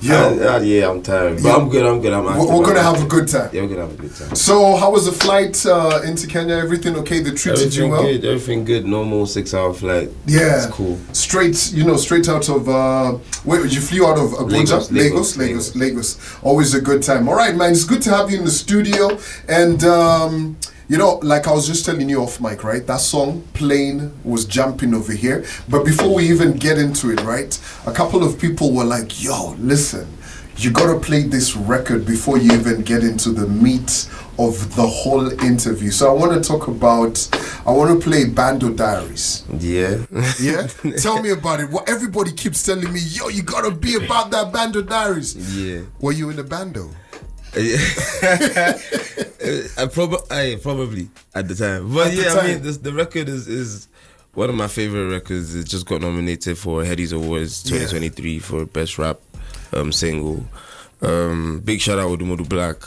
Yeah, I'm tired. But I'm good. We're going to have a good time. Yeah, we're going to have a good time. So, how was the flight into Kenya? Everything okay? They treated you well? Everything good. Normal 6-hour flight. Yeah. It's cool. Straight out of, where you flew out of Abuja? Lagos. Always a good time. All right, man. It's good to have you in the studio. And, like I was just telling you off mic, right? That song, Plane, was jumping over here. But before we even get into it, right? A couple of people were like, yo, listen, you gotta play this record before you even get into the meat of the whole interview. So I want to play Bando Diaries. Yeah. Yeah? Tell me about it. Everybody keeps telling me, yo, you gotta be about that Bando Diaries. Yeah. Were you in the bando? I probably at the time, but I mean, the record is one of my favorite records. It just got nominated for Headies Awards 2023 for Best Rap Single. Big shout out to Modu Black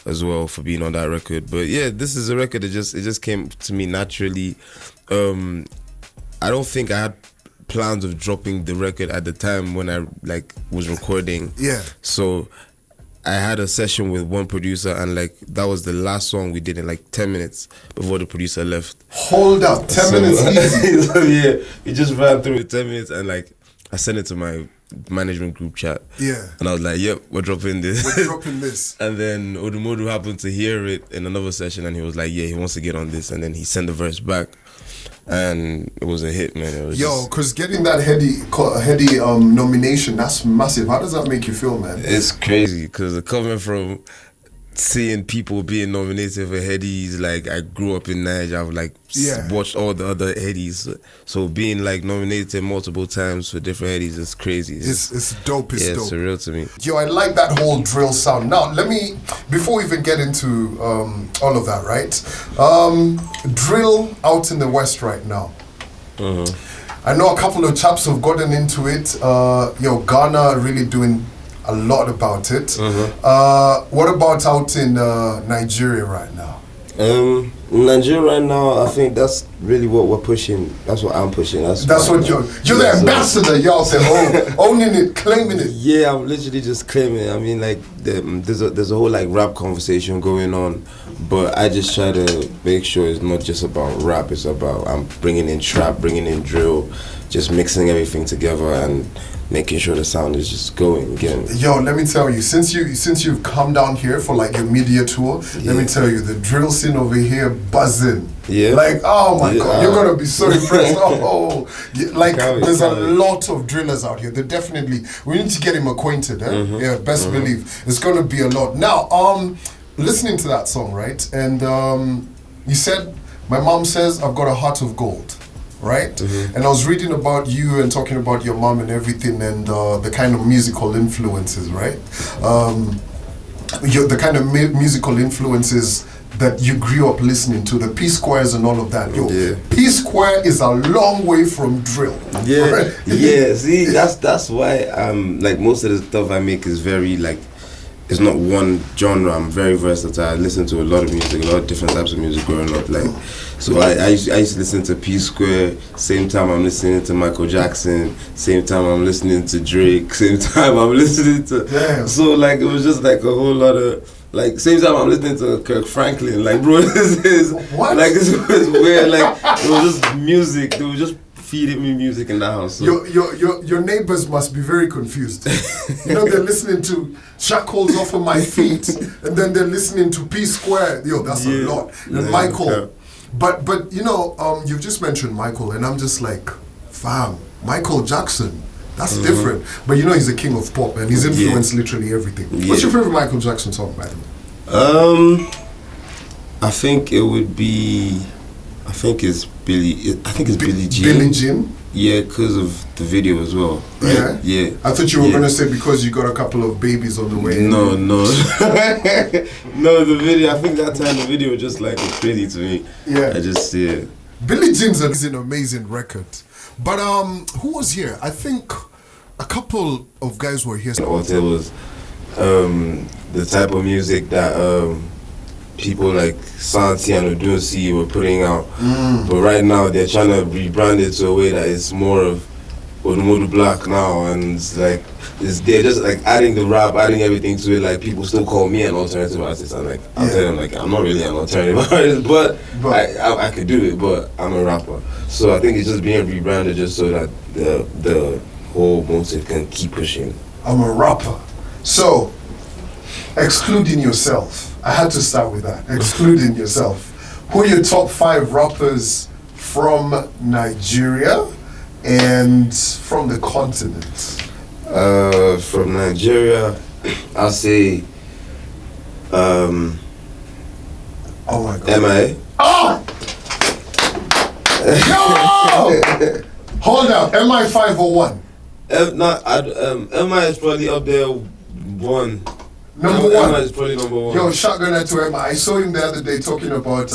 as well for being on that record. But yeah, this is a record that just came to me naturally. I don't think I had plans of dropping the record at the time when I was recording. Yeah. So I had a session with one producer, and that was the last song we did in 10 minutes before the producer left. Hold up, 10 minutes easy. So yeah, we just ran through it 10 minutes, and I sent it to my management group chat. Yeah. And I was like, yep, we're dropping this. And then Odumodu happened to hear it in another session, and he was like, yeah, he wants to get on this, and then he sent the verse back. And it was a hit, man. It was because getting that Heady nomination, that's massive. How does that make you feel, man? It's crazy, because coming from seeing people being nominated for Headies, I grew up in Nigeria. I've watched all the other Headies, so being nominated multiple times for different Headies is crazy. It's dope. It's dope. It's surreal to me. Yo, I like that whole drill sound. Now, before we even get into all of that, right? Drill out in the West right now. I know a couple of chaps have gotten into it. Ghana really doing a lot about it. What about out in Nigeria right now? Nigeria right now, I think that's really what we're pushing. That's what I'm pushing. That's what you're the ambassador. Y'all say, owning it, claiming it. Yeah, I'm literally just claiming it. I mean, there's a whole rap conversation going on, but I just try to make sure it's not just about rap. It's about I'm bringing in trap, bringing in drill, just mixing everything together and making sure the sound is just going again. Yo, let me tell you, since you've come down here for your media tour, let me tell you, the drill scene over here buzzing. Yeah. Oh my God, you're gonna be so impressed. There's a lot of drillers out here. We need to get him acquainted. Yeah, best believe it's gonna be a lot. Now, listening to that song, right? And you said, my mom says I've got a heart of gold. Right? And I was reading about you and talking about your mom and everything, and the kind of musical influences, right? The kind of musical influences that you grew up listening to, the P Squares and all of that. P Square is a long way from drill. Yeah, right? yeah. See, that's why most of the stuff I make is very it's not one genre. I'm very versatile. I listen to a lot of music, a lot of different types of music growing up. So I used to listen to P Square. Same time I'm listening to Michael Jackson. Same time I'm listening to Drake. Same time I'm listening to. Damn. So it was just a whole lot of same time I'm listening to Kirk Franklin. Bro, this is what? This was weird. It was just music. They were just feeding me music in the house. So. Your neighbors must be very confused. They're listening to Shackles Off of My Feet, and then they're listening to P Square. That's a lot. And Michael. Yeah. But you've just mentioned Michael, and I'm just fam, Michael Jackson. That's different. But he's a king of pop, and he's influenced literally everything. Yeah. What's your favorite Michael Jackson song, by the way? I think it would be. I think it's Billie Jean. Billie Jean? Yeah, because of the video as well. Right? Yeah. I thought you were going to say because you got a couple of babies on the way. No. No, the video, I think that time the video was just crazy to me. Yeah. I just see it. Billie Jean's an amazing record. But who was here? I think a couple of guys were here. It was the type of music that people like Santi and Odunsi were putting out. But right now they're trying to rebrand it to a way that it's more of Odumodu Black now, and they're just like adding the rap, adding everything to it. Like people still call me an alternative artist. I'm telling them like I'm not really an alternative artist, but I could do it. But I'm a rapper, so I think it's just being rebranded just so that the whole motive can keep pushing. I'm a rapper, so excluding yourself. I had to start with that. Excluding yourself. Who are your top 5 rappers from Nigeria and from the continent? From Nigeria, I'll say oh my god. M.I. Oh! Yo! Hold up, M.I. 501? M.I. is probably up there one. Number one. M.I. is probably number one. Yo, shotgunner to M.I. I saw him the other day talking about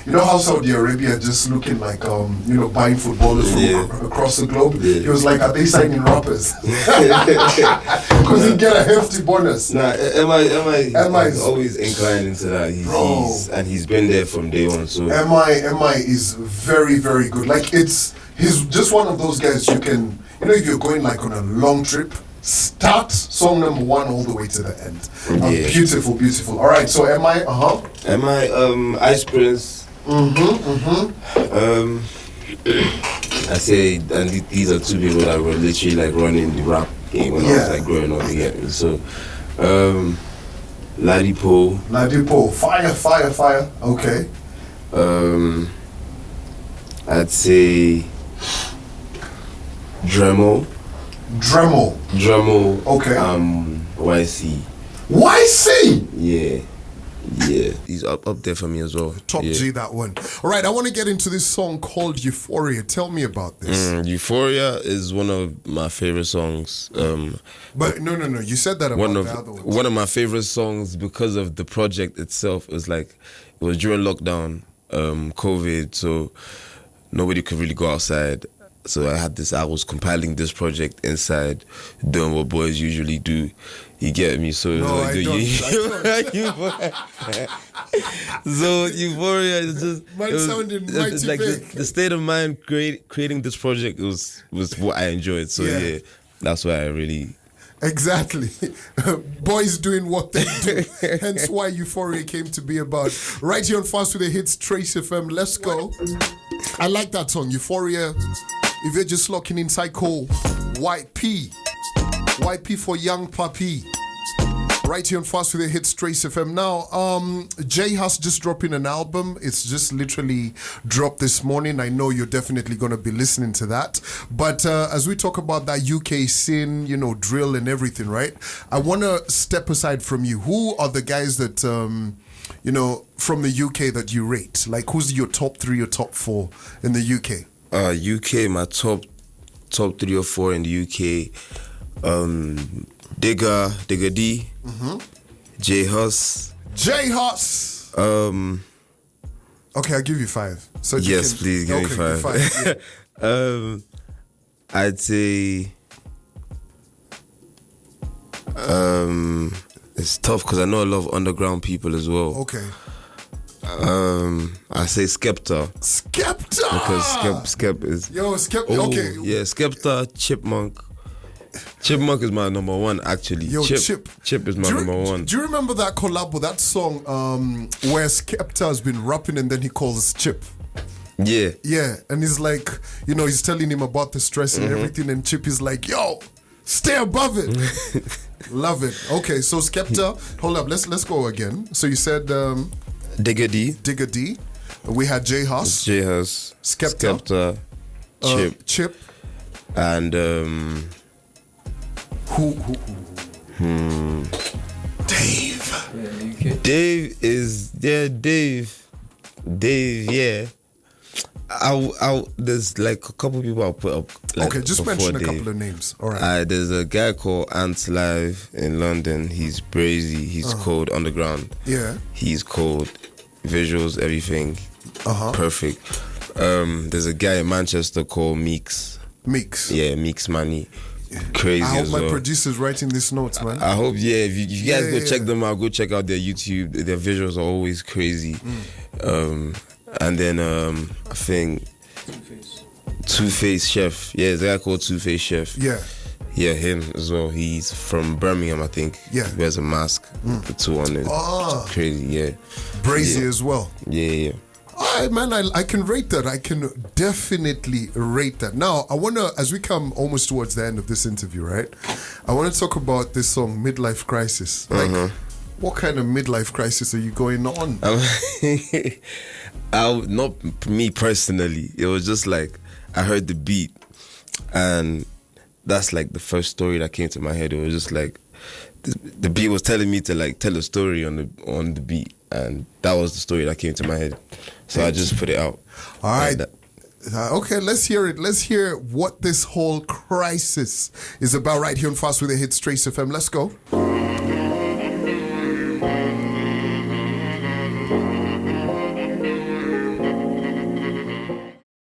you know how Saudi Arabia just looking like buying footballers from across the globe. Yeah. He was like, are they signing rappers? Because he get a hefty bonus. Nah, M.I. is always inclined into that. He's been there from day one. So M.I. is very, very good. Like he's just one of those guys you can, if you're going like on a long trip, start song number 1 all the way to the end. Beautiful, beautiful. All right, so M.I. M.I. Ice Prince. I say, and these are 2 people that were literally like running the rap game when I was like growing up. You get me? So, Ladipo, fire. Okay. I'd say Dremel. Okay. YC. Yeah. He's up there for me as well. Top G, that one. All right, I want to get into this song called Euphoria. Tell me about this. Euphoria is one of my favorite songs. But no. You said that about the other one. One of my favorite songs because of the project itself. It was during lockdown, COVID, so nobody could really go outside. So I was compiling this project inside, doing what boys usually do. You get me? So I don't. So Euphoria is just sounded mighty like big. the state of mind creating this project was what I enjoyed. So yeah, that's why I really. Exactly. Boys doing what they do. Hence why Euphoria came to be about. Right here on Fast with the Hits, Trace FM. Let's go. I like that song, Euphoria. If you're just locking inside, call White P for Young Papi. Right here on Fast with the Hits, Trace FM. Now, Jay has just dropped in an album. It's just literally dropped this morning. I know you're definitely going to be listening to that. But as we talk about that UK scene, drill and everything, right? I want to step aside from you. Who are the guys that, from the UK that you rate? Like, who's your top 3 or top 4 in the UK? UK, my top 3 or 4 in the UK. Digger D, J Hus. Okay, I'll give you 5. So please give me 5. Yeah. I'd say it's tough because I know a lot of underground people as well. Okay. I say Skepta. Because Skep is. Okay. Yeah, Skepta, Chipmunk. Chipmunk is my number 1 actually. Chip is my number 1. Do you remember that collab with that song where Skepta has been rapping and then he calls Chip? Yeah. Yeah, and he's like, he's telling him about the stress and everything, and Chip is like, yo, stay above it. Love it. Okay, so Skepta, hold up, let's go again. So you said Digger D. We had J Hus, Skepta, Chip, and who? Dave is Dave, yeah. There's like a couple people I'll put up. Okay, just mention a couple of names. All right. There's a guy called Ants Live in London. He's brazy. He's cold underground. Yeah. He's cold. Visuals, everything. Perfect. There's a guy in Manchester called Meeks. Yeah, Meeks Money. Crazy. I hope as my well. producer's writing these notes, man. I hope, if you guys go check them out, go check out their YouTube. Their visuals are always crazy. And then I think Two-Face Chef. Yeah, there's a guy called Two-Face Chef. Yeah. Yeah, him as well. He's from Birmingham, I think. Yeah. He wears a mask, the two on it. Ah. Crazy, yeah. Brazy as well. Yeah. All right, man, I can rate that. I can definitely rate that. Now, I want to, as we come almost towards the end of this interview, right? I want to talk about this song, Midlife Crisis. Like, what kind of midlife crisis are you going on? Not me personally. It was just like, I heard the beat, and that's like the first story that came to my head. It was just like, the beat was telling me to like tell a story on the beat, and that was the story that came to my head. So I just put it out. All right. Okay, let's hear it. Let's hear what this whole crisis is about right here on Fast with the Hits Trace FM. Let's go.